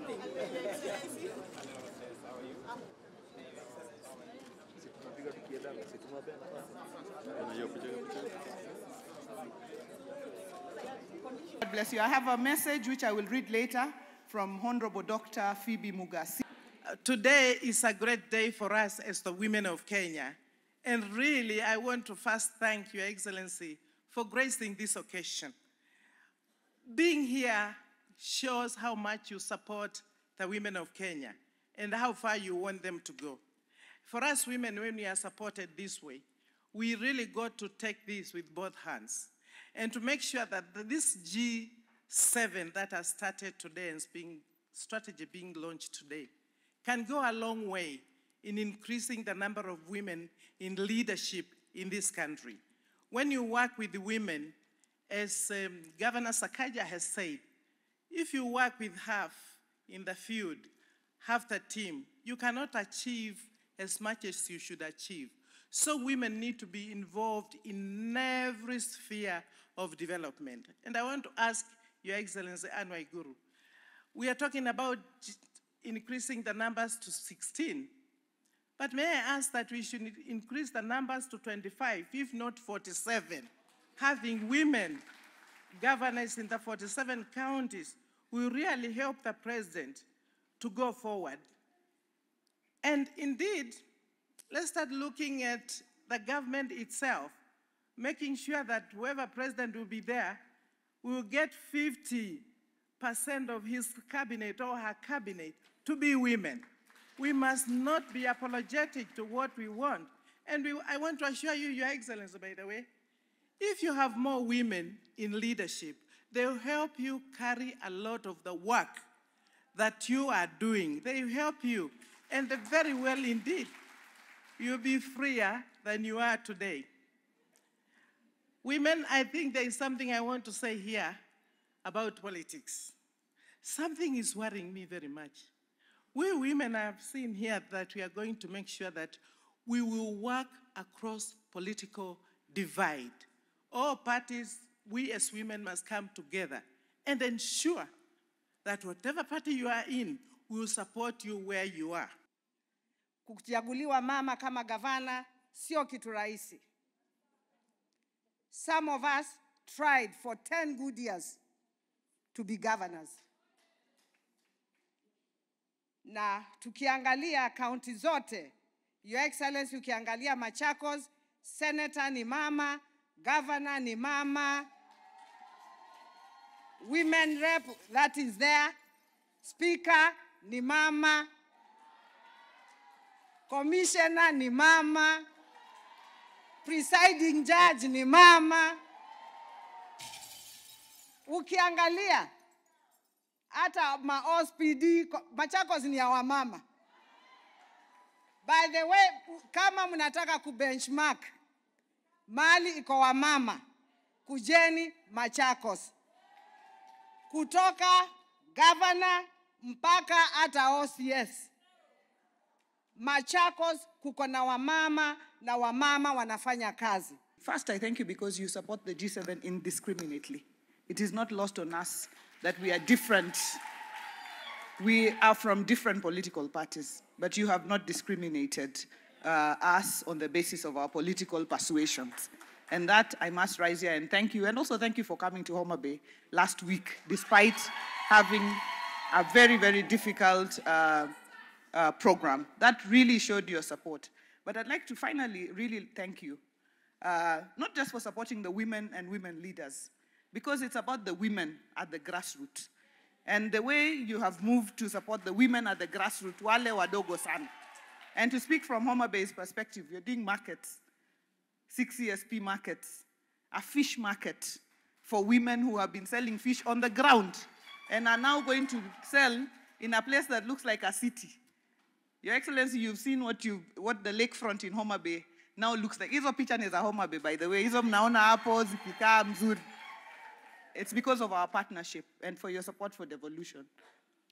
God bless you. I have a message which I will read later from Honorable Dr. Phoebe Mugasi. Today is a great day for us as the women of Kenya. And really, I want to first thank Your Excellency for gracing this occasion. Being here shows how much you support the women of Kenya and how far you want them to go. For us women, when we are supported this way, we really got to take this with both hands and to make sure that this G7 that has started today and strategy being launched today can go a long way in increasing the number of women in leadership in this country. When you work with the women, as Governor Sakaja has said, if you work with half in the field, half the team, you cannot achieve as much as you should achieve. So women need to be involved in every sphere of development. And I want to ask Your Excellency Anwar Guru, we are talking about increasing the numbers to 16. But may I ask that we should increase the numbers to 25, if not 47. Having women governors in the 47 counties will really help the president to go forward. And indeed, let's start looking at the government itself, making sure that whoever president will be there will get 50% of his cabinet or her cabinet to be women. We must not be apologetic to what we want. And I want to assure you, Your Excellency, by the way, if you have more women in leadership, they will help you carry a lot of the work that you are doing. They will help you, and very well indeed. You'll be freer than you are today. Women, I think there is something I want to say here about politics. Something is worrying me very much. We women have seen here that we are going to make sure that we will work across political divide. All parties, we as women must come together and ensure that whatever party you are in, we will support you where you are. Kuchaguliwa mama kama gavana sio kitu rahisi. Some of us tried for 10 good years to be governors. Na tukiangalia kaunti zote, Your Excellency, ukiangalia Machakos, senator ni mama, governor ni mama, women rep that is there, speaker ni mama, commissioner ni mama, presiding judge ni mama. Ukiangalia hata ma-OSPD, Machakos ni ya wamama. By the way, kama mnataka kubenchmark, mali iko wamama, kujeni Machakos. Kutoka governor mpaka hata OCS. Machakos kuko na wamama na wamama wanafanya kazi. First, I thank you because you support the G7 indiscriminately. It is not lost on us that we are different. We are from different political parties, but you have not discriminated us on the basis of our political persuasions. And that, I must rise here and thank you. And also thank you for coming to Homa Bay last week, despite having a very, very difficult program. That really showed your support. But I'd like to finally really thank you, not just for supporting the women and women leaders, because it's about the women at the grassroots. And the way you have moved to support the women at the grassroots, wale wadogo sana. And to speak from Homa Bay's perspective, you're doing markets, 6 CSP markets, a fish market for women who have been selling fish on the ground and are now going to sell in a place that looks like a city. Your Excellency, you've seen what the lakefront in Homa Bay now looks like. Hizo picha ni za Homa Bay, by the way. Hizo mnaona hapo zikikaa mzuri. It's because of our partnership and for your support for devolution.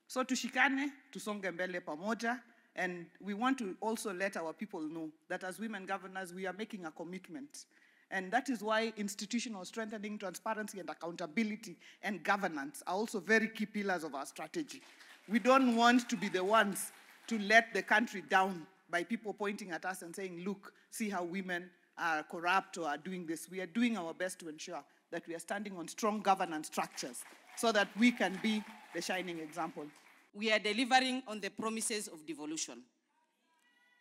So tushikane, tusonge mbele pamoja, and we want to also let our people know that as women governors, we are making a commitment. And that is why institutional strengthening, transparency and accountability and governance are also very key pillars of our strategy. We don't want to be the ones to let the country down by people pointing at us and saying, look, see how women are corrupt or are doing this. We are doing our best to ensure that we are standing on strong governance structures so that we can be the shining example. We are delivering on the promises of devolution.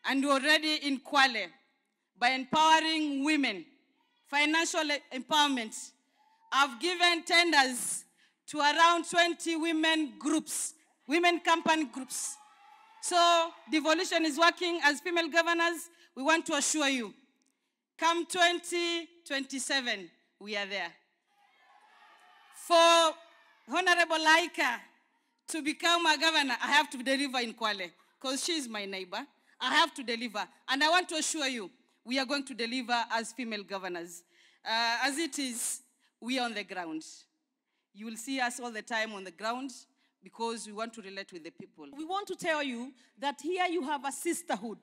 And already in Kwale, by empowering women, financial empowerment, I've given tenders to around 20 women groups, women company groups. So devolution is working. As female governors, we want to assure you, come 2027, we are there. For Honorable Laika to become a governor, I have to deliver in Kwale, because she is my neighbor. I have to deliver. And I want to assure you, we are going to deliver as female governors. As it is, we are on the ground. You will see us all the time on the ground because we want to relate with the people. We want to tell you that here you have a sisterhood.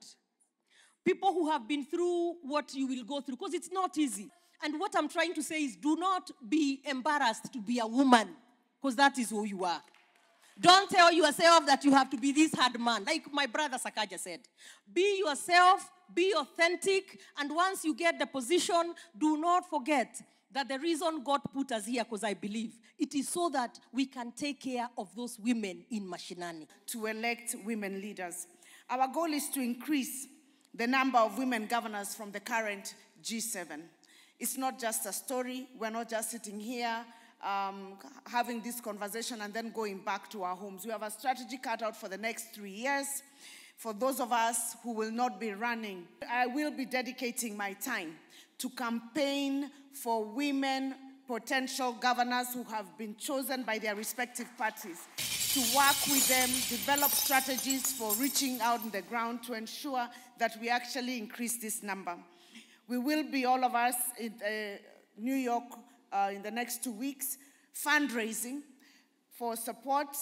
People who have been through what you will go through, because it's not easy. And what I'm trying to say is, do not be embarrassed to be a woman, because that is who you are. Don't tell yourself that you have to be this hard man. Like my brother Sakaja said, be yourself, be authentic, and once you get the position, do not forget that the reason God put us here, because I believe, it is so that we can take care of those women in mashinani. To elect women leaders. Our goal is to increase the number of women governors from the current G7. It's not just a story. We're not just sitting here having this conversation and then going back to our homes. We have a strategy cut out for the next 3 years. For those of us who will not be running, I will be dedicating my time to campaign for women potential governors who have been chosen by their respective parties, to work with them, develop strategies for reaching out on the ground to ensure that we actually increase this number. We will be, all of us, in New York in the next 2 weeks, fundraising for support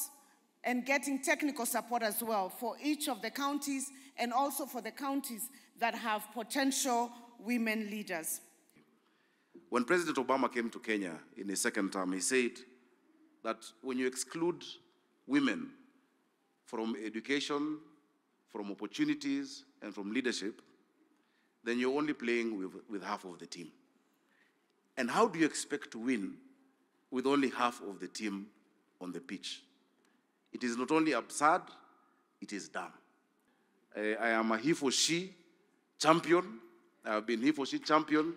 and getting technical support as well for each of the counties and also for the counties that have potential women leaders. When President Obama came to Kenya in his second term, he said that when you exclude women from education, from opportunities, and from leadership, then you're only playing with half of the team. And how do you expect to win with only half of the team on the pitch? It is not only absurd, it is dumb. I am a he for she champion. I have been he for she champion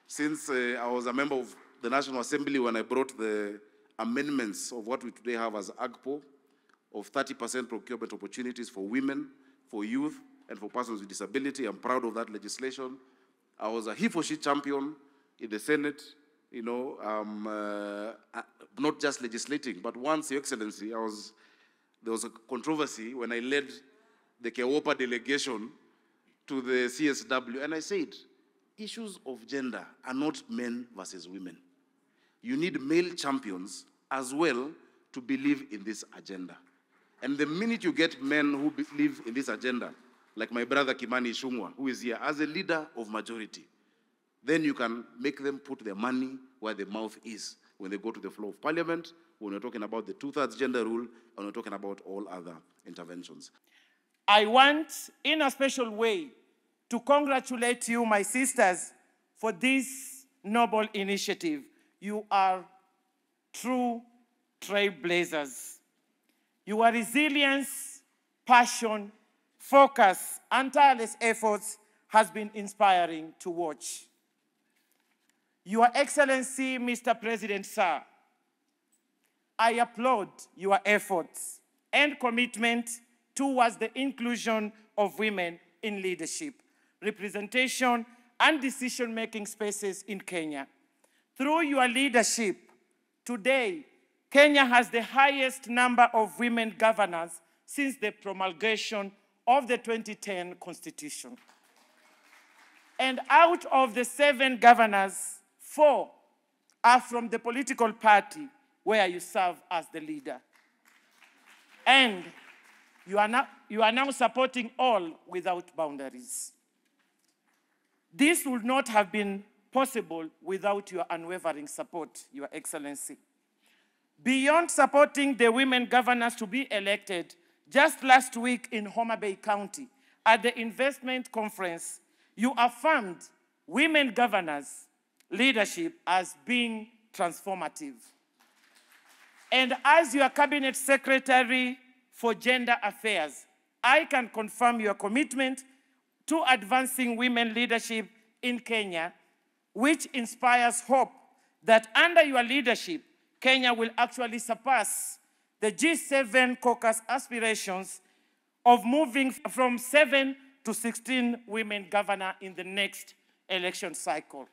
since I was a member of the National Assembly when I brought the amendments of what we today have as AGPO, of 30% procurement opportunities for women, for youth, and for persons with disability. I'm proud of that legislation. I was a he for she champion in the Senate, you know, not just legislating, but once, Your Excellency, there was a controversy when I led the Kewopa delegation to the CSW, and I said, issues of gender are not men versus women. You need male champions as well to believe in this agenda. And the minute you get men who believe in this agenda, like my brother Kimani Ichung'wah, who is here as a leader of majority, then you can make them put their money where the mouth is when they go to the floor of parliament, when we're talking about the 2/3 gender rule, and we're talking about all other interventions. I want, in a special way, to congratulate you, my sisters, for this noble initiative. You are true trailblazers. Your resilience, passion, focus, and tireless efforts has been inspiring to watch. Your Excellency, Mr. President, sir, I applaud your efforts and commitment towards the inclusion of women in leadership, representation, and decision-making spaces in Kenya. Through your leadership, today, Kenya has the highest number of women governors since the promulgation of the 2010 Constitution. And out of the 7 governors, 4 are from the political party where you serve as the leader. And you are now supporting all without boundaries. This would not have been possible without your unwavering support, Your Excellency. Beyond supporting the women governors to be elected, just last week in Homa Bay County, at the investment conference, you affirmed women governors' leadership as being transformative. And as your Cabinet Secretary for Gender Affairs, I can confirm your commitment to advancing women leadership in Kenya, which inspires hope that under your leadership, Kenya will actually surpass the G7 caucus aspirations of moving from 7 to 16 women governors in the next election cycle.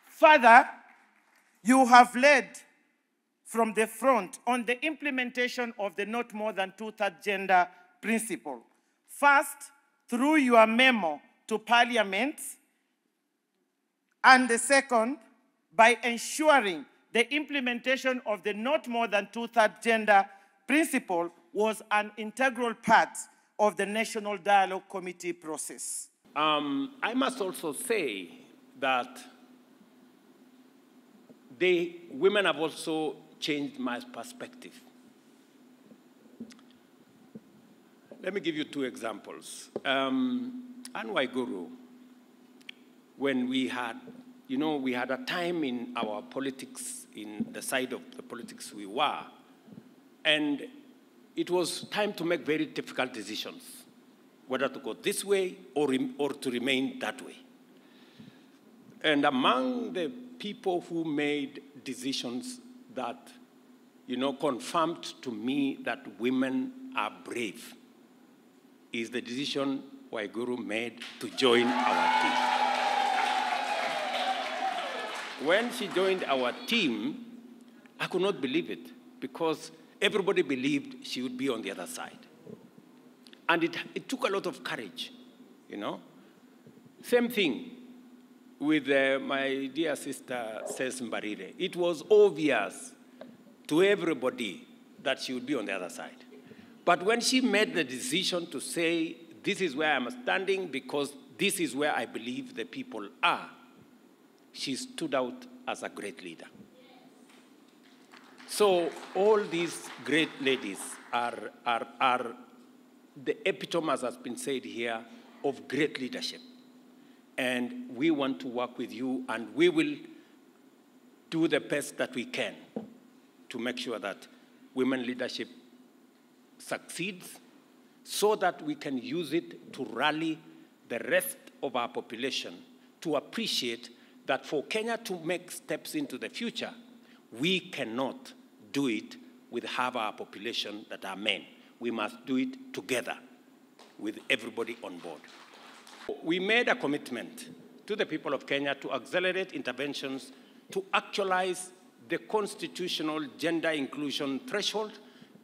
Further, you have led from the front on the implementation of the not more than two-thirds gender principle. First, through your memo to Parliament, and the second, by ensuring the implementation of the not more than two-thirds gender principle was an integral part of the National Dialogue Committee process. I must also say that the women have also changed my perspective. Let me give you two examples. Anne Waiguru, when we had a time in our politics, in the side of the politics we were, and it was time to make very difficult decisions, whether to go this way or to remain that way. And among the people who made decisions that, confirmed to me that women are brave is the decision Waiguru made to join our team. When she joined our team, I could not believe it because everybody believed she would be on the other side. And it took a lot of courage, Same thing with my dear sister, Ses Mbarire. It was obvious to everybody that she would be on the other side. But when she made the decision to say, this is where I'm standing because this is where I believe the people are, she stood out as a great leader. So all these great ladies are the epitome, as has been said here, of great leadership. And we want to work with you, and we will do the best that we can to make sure that women leadership succeeds so that we can use it to rally the rest of our population to appreciate that for Kenya to make steps into the future, we cannot do it with half our population that are men. We must do it together with everybody on board. We made a commitment to the people of Kenya to accelerate interventions to actualize the constitutional gender inclusion threshold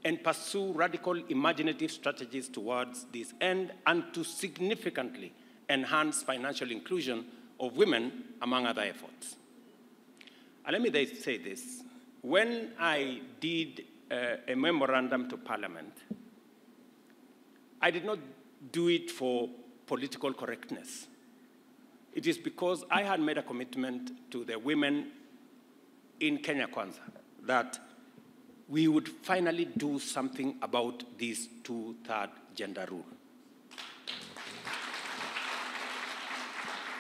and pursue radical imaginative strategies towards this end, and to significantly enhance financial inclusion of women, among other efforts. And let me say this. When I did a memorandum to Parliament, I did not do it for political correctness. It is because I had made a commitment to the women in Kenya Kwanza that we would finally do something about this two-thirds gender rule.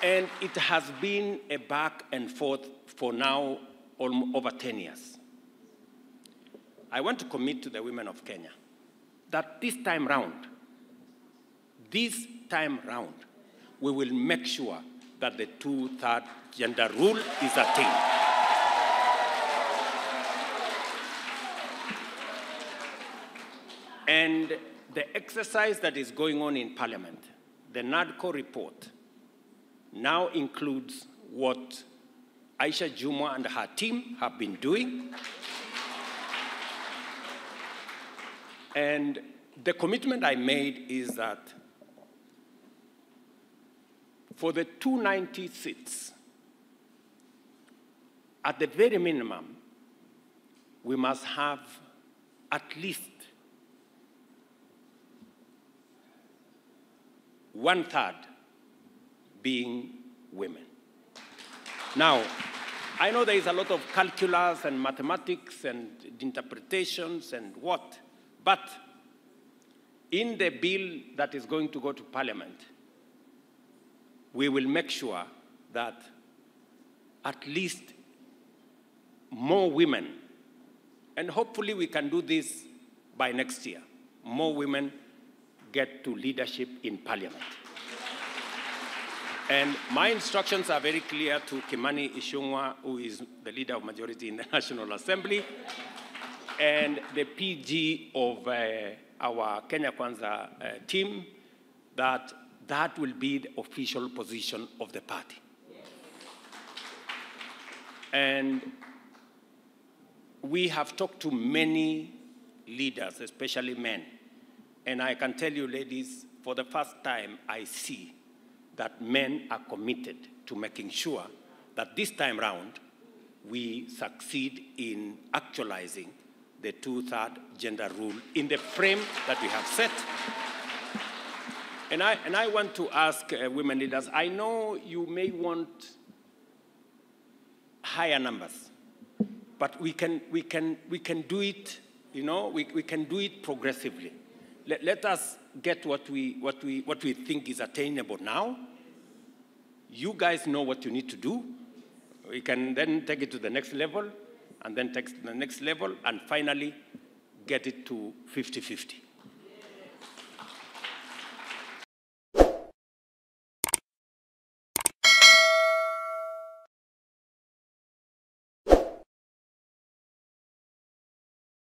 And it has been a back and forth for now over 10 years. I want to commit to the women of Kenya that this time round, we will make sure that the two-thirds gender rule is attained. And the exercise that is going on in Parliament, the NADCO report, now includes what Aisha Jumwa and her team have been doing. And the commitment I made is that for the 290 seats, at the very minimum, we must have at least 1/3 being women. Now, I know there is a lot of calculus and mathematics and interpretations and what, but in the bill that is going to go to Parliament, we will make sure that at least more women, and hopefully we can do this by next year, more women get to leadership in Parliament. And my instructions are very clear to Kimani Ichung'wah, who is the leader of majority in the National Assembly, and the PG of our Kenya Kwanza team, that that will be the official position of the party. And we have talked to many leaders, especially men. And I can tell you, ladies, for the first time, I see that men are committed to making sure that this time round, we succeed in actualizing the 2/3 gender rule in the frame that we have set. And I want to ask women leaders, I know you may want higher numbers, but we can do it, you know, we can do it progressively. Let us get what we think is attainable now. You guys know what you need to do. We can then take it to the next level, and then take it to the next level, and finally get it to 50-50.